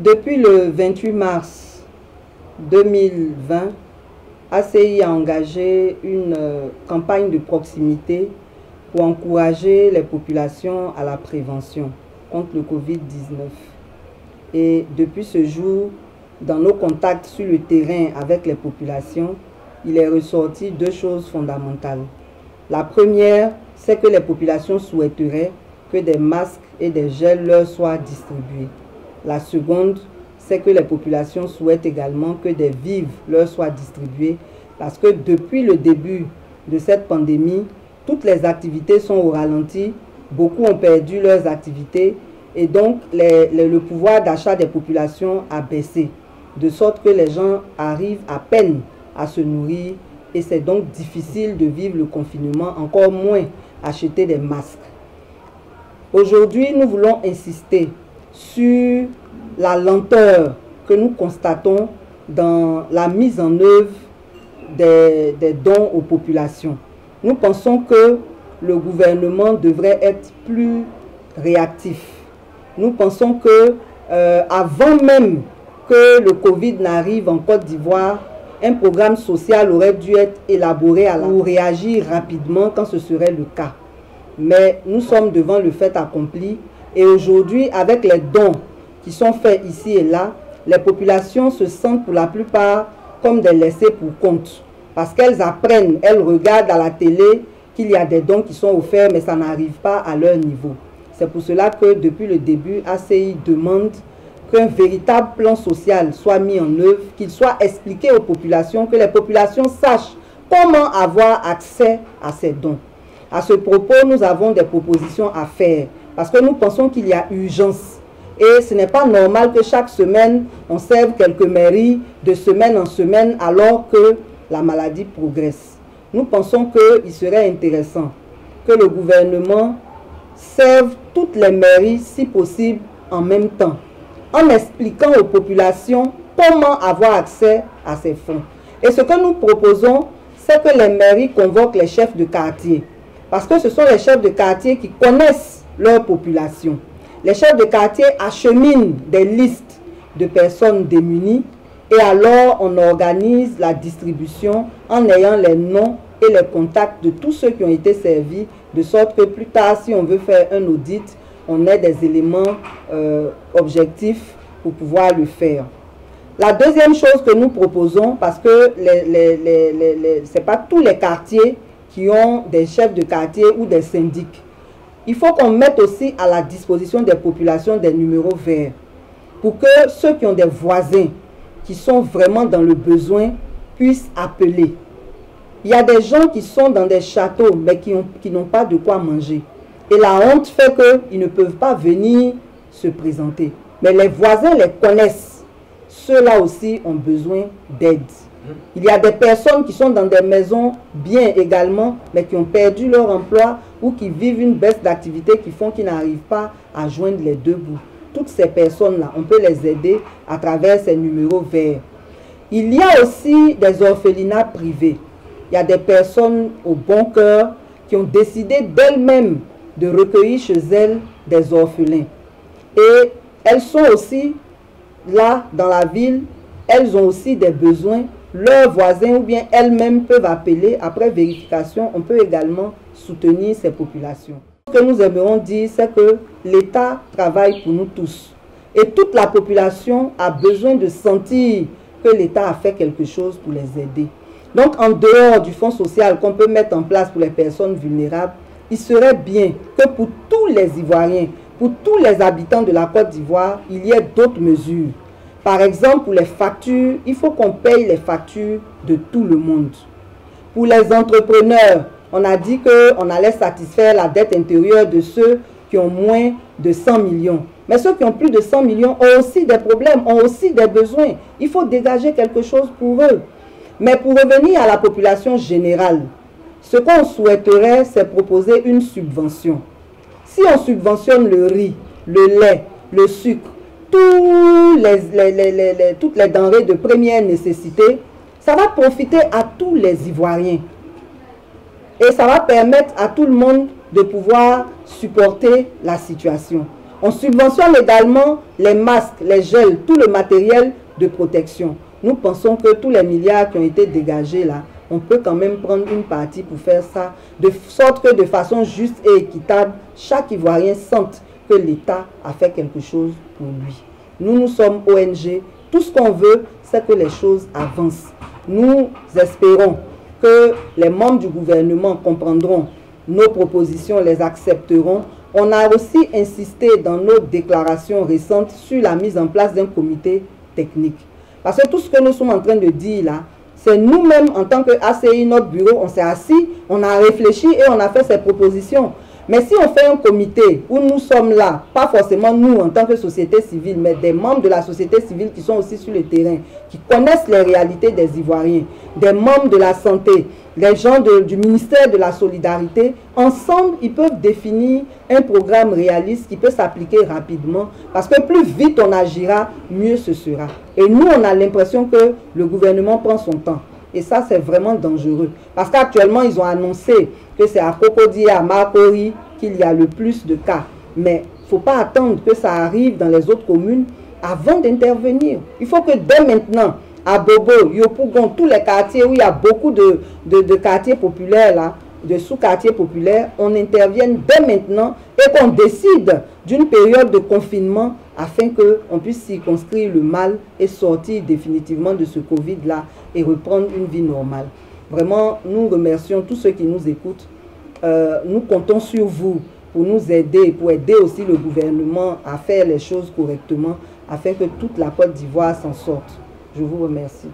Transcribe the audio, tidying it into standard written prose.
Depuis le 28 mars 2020, ACI a engagé une campagne de proximité pour encourager les populations à la prévention contre le Covid-19. Et depuis ce jour, dans nos contacts sur le terrain avec les populations, il est ressorti deux choses fondamentales. La première, c'est que les populations souhaiteraient que des masques et des gels leur soient distribués. La seconde, c'est que les populations souhaitent également que des vivres leur soient distribués parce que depuis le début de cette pandémie, toutes les activités sont au ralenti, beaucoup ont perdu leurs activités et donc le pouvoir d'achat des populations a baissé, de sorte que les gens arrivent à peine à se nourrir et c'est donc difficile de vivre le confinement, encore moins acheter des masques. Aujourd'hui, nous voulons insister sur la lenteur que nous constatons dans la mise en œuvre des dons aux populations. Nous pensons que le gouvernement devrait être plus réactif. Nous pensons que avant même que le Covid n'arrive en Côte d'Ivoire, un programme social aurait dû être élaboré pour réagir rapidement quand ce serait le cas. Mais nous sommes devant le fait accompli et aujourd'hui, avec les dons qui sont faits ici et là, les populations se sentent pour la plupart comme des laissés pour compte. Parce qu'elles apprennent, elles regardent à la télé qu'il y a des dons qui sont offerts, mais ça n'arrive pas à leur niveau. C'est pour cela que depuis le début, ACI demande qu'un véritable plan social soit mis en œuvre, qu'il soit expliqué aux populations, que les populations sachent comment avoir accès à ces dons. À ce propos, nous avons des propositions à faire parce que nous pensons qu'il y a urgence. Et ce n'est pas normal que chaque semaine, on serve quelques mairies de semaine en semaine alors que la maladie progresse. Nous pensons qu'il serait intéressant que le gouvernement serve toutes les mairies, si possible, en même temps, en expliquant aux populations comment avoir accès à ces fonds. Et ce que nous proposons, c'est que les mairies convoquent les chefs de quartier. Parce que ce sont les chefs de quartier qui connaissent leur population. Les chefs de quartier acheminent des listes de personnes démunies et alors on organise la distribution en ayant les noms et les contacts de tous ceux qui ont été servis, de sorte que plus tard, si on veut faire un audit, on ait des éléments objectifs pour pouvoir le faire. La deuxième chose que nous proposons, parce que ce n'est pas tous les quartiers qui ont des chefs de quartier ou des syndics. Il faut qu'on mette aussi à la disposition des populations des numéros verts pour que ceux qui ont des voisins qui sont vraiment dans le besoin puissent appeler. Il y a des gens qui sont dans des châteaux mais qui n'ont pas de quoi manger. Et la honte fait qu'ils ne peuvent pas venir se présenter. Mais les voisins les connaissent. Ceux-là aussi ont besoin d'aide. Il y a des personnes qui sont dans des maisons bien également, mais qui ont perdu leur emploi ou qui vivent une baisse d'activité qui font qu'ils n'arrivent pas à joindre les deux bouts. Toutes ces personnes-là, on peut les aider à travers ces numéros verts. Il y a aussi des orphelinats privés. Il y a des personnes au bon cœur qui ont décidé d'elles-mêmes de recueillir chez elles des orphelins. Et elles sont aussi là dans la ville, elles ont aussi des besoins. Leurs voisins ou bien elles-mêmes peuvent appeler. Après vérification, on peut également soutenir ces populations. Ce que nous aimerions dire, c'est que l'État travaille pour nous tous. Et toute la population a besoin de sentir que l'État a fait quelque chose pour les aider. Donc, en dehors du fonds social qu'on peut mettre en place pour les personnes vulnérables, il serait bien que pour tous les Ivoiriens, pour tous les habitants de la Côte d'Ivoire, il y ait d'autres mesures. Par exemple, pour les factures, il faut qu'on paye les factures de tout le monde. Pour les entrepreneurs, on a dit qu'on allait satisfaire la dette intérieure de ceux qui ont moins de 100 millions. Mais ceux qui ont plus de 100 millions ont aussi des problèmes, ont aussi des besoins. Il faut dégager quelque chose pour eux. Mais pour revenir à la population générale, ce qu'on souhaiterait, c'est proposer une subvention. Si on subventionne le riz, le lait, le sucre, toutes les denrées de première nécessité, ça va profiter à tous les Ivoiriens. Et ça va permettre à tout le monde de pouvoir supporter la situation. On subventionne également les masques, les gels, tout le matériel de protection. Nous pensons que tous les milliards qui ont été dégagés là, on peut quand même prendre une partie pour faire ça, de sorte que de façon juste et équitable, chaque Ivoirien sente que l'État a fait quelque chose pour lui. Nous sommes ONG, tout ce qu'on veut, c'est que les choses avancent. Nous espérons que les membres du gouvernement comprendront nos propositions, les accepteront. On a aussi insisté dans nos déclarations récentes sur la mise en place d'un comité technique. Parce que tout ce que nous sommes en train de dire là, c'est nous-mêmes en tant que ACI, notre bureau, on s'est assis, on a réfléchi et on a fait ces propositions. Mais si on fait un comité où nous sommes là, pas forcément nous en tant que société civile, mais des membres de la société civile qui sont aussi sur le terrain, qui connaissent les réalités des Ivoiriens, des membres de la santé, les gens du ministère de la Solidarité, ensemble, ils peuvent définir un programme réaliste qui peut s'appliquer rapidement, parce que plus vite on agira, mieux ce sera. Et nous, on a l'impression que le gouvernement prend son temps. Et ça, c'est vraiment dangereux. Parce qu'actuellement, ils ont annoncé que c'est à Cocody et à Marcory qu'il y a le plus de cas. Mais il ne faut pas attendre que ça arrive dans les autres communes avant d'intervenir. Il faut que dès maintenant, à Bobo, Yopougon, tous les quartiers où il y a beaucoup de quartiers populaires, là, de sous-quartiers populaires, on intervienne dès maintenant et qu'on décide d'une période de confinement afin qu'on puisse circonscrire le mal et sortir définitivement de ce Covid-là et reprendre une vie normale. Vraiment, nous remercions tous ceux qui nous écoutent. Nous comptons sur vous pour nous aider, pour aider aussi le gouvernement à faire les choses correctement afin que toute la Côte d'Ivoire s'en sorte. Je vous remercie.